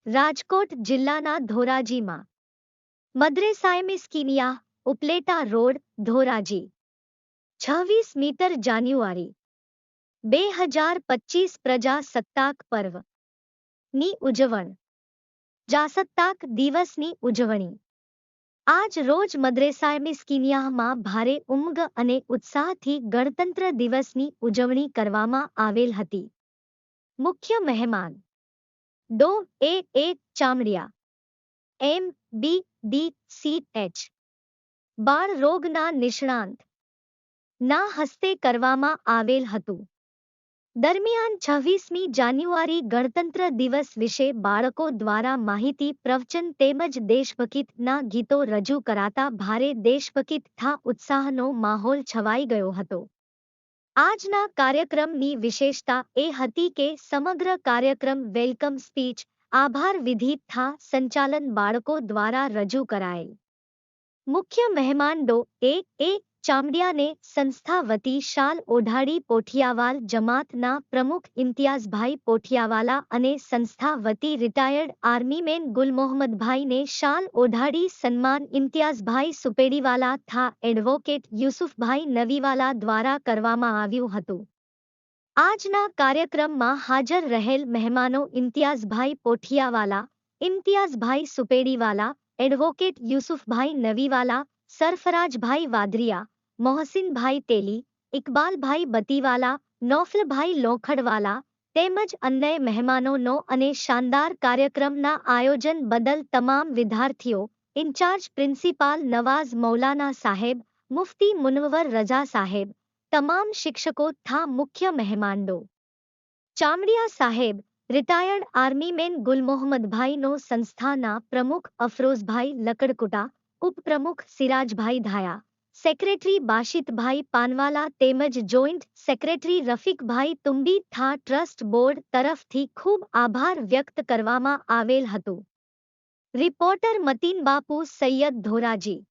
રાજકોટ જિલ્લાના ધોરાજીમાં મદ્રેસાએ મિસ્કિનિયા Upleta road Dhoraji 26 metre જાન્યુઆરી 2025 પ્રજાસત્તાક પર્વ ની ઉજવણ જાસત્તાક દિવસની ઉજવણી આજ રોજ મદ્રેસાએ મિસ્કિનિયામાં ભારે ઉમંગ અને ઉત્સાહથી ગણતંત્ર દિવસની ઉજવણી કરવામાં આવેલ હતી. મુખ્ય મહેમાન ડો. એ. ચામડિયા MBDCH બાળ રોગના નિષ્ણાંત ના હસ્તે કરવામાં આવેલ હતું. દરમિયાન 26મી જાન્યુઆરી ગણતંત્ર દિવસ વિશે બાળકો દ્વારા માહિતી પ્રવચન તેમજ દેશભક્તિના ગીતો રજૂ કરાતા ભારે દેશભક્તિ તથા ઉત્સાહનો માહોલ છવાઈ ગયો હતો. આજના કાર્યક્રમની વિશેષતા એ હતી કે સમગ્ર કાર્યક્રમ વેલકમ સ્પીચ, આભાર વિધિ તથા સંચાલન બાળકો દ્વારા રજૂ કરાયેલ. મુખ્ય મહેમાન ડો. એ. ચામડિયાને સંસ્થા વતી શાલ ઓઢાડી પોઠિયાવાલ જમાતના પ્રમુખ ઇમ્તિયાઝભાઈ પોઠિયાવાલા અને સંસ્થા વતી રિટાયર્ડ આર્મીમેન ગુલમોહમ્મદભાઈને શાલ ઓઢાડી સન્માન ઇમ્તિયાઝભાઈ સુપેડીવાલા તથા એડવોકેટ યુસુફભાઈ નવીવાલા દ્વારા કરવામાં આવ્યું હતું. આજના કાર્યક્રમમાં હાજર રહેલ મહેમાનો ઇમ્તિયાઝભાઈ પોઠિયાવાલા, ઇમ્તિયાઝભાઈ સુપેડીવાલા, એડવોકેટ યુસુફભાઈ નવીવાલા, સરફરાજભાઈ વાદરિયા, મોહસિનભાઈ તેલી, ઇકબાલભાઈ બતીવાલા, નૌફલભાઈ લોખડવાલા તેમજ અન્ય મહેમાનોનો અને શાનદાર કાર્યક્રમના આયોજન બદલ તમામ વિદ્યાર્થીઓ, ઇન્ચાર્જ પ્રિન્સિપાલ નવાઝ મૌલાના સાહેબ, મુફ્તી મુનવ્વર રઝા સાહેબ, તમામ શિક્ષકો તથા મુખ્ય મહેમાન ડો. ચામડિયા સાહેબ, રિટાયર્ડ આર્મીમેન ગુલમોહમ્મદભાઈનો સંસ્થાના પ્રમુખ અફરોઝભાઈ લકડકુટા, ઉપપ્રમુખ સિરાજભાઈ ધાયા, સેક્રેટરી બાશિતભાઈ પાનવાલા તેમજ જોઈન્ટ સેક્રેટરી રફીકભાઈ તુંબી તથા ટ્રસ્ટ બોર્ડ તરફથી ખૂબ આભાર વ્યક્ત કરવામાં આવેલ હતું. રિપોર્ટર મતીન બાપુ સૈયદ ધોરાજી.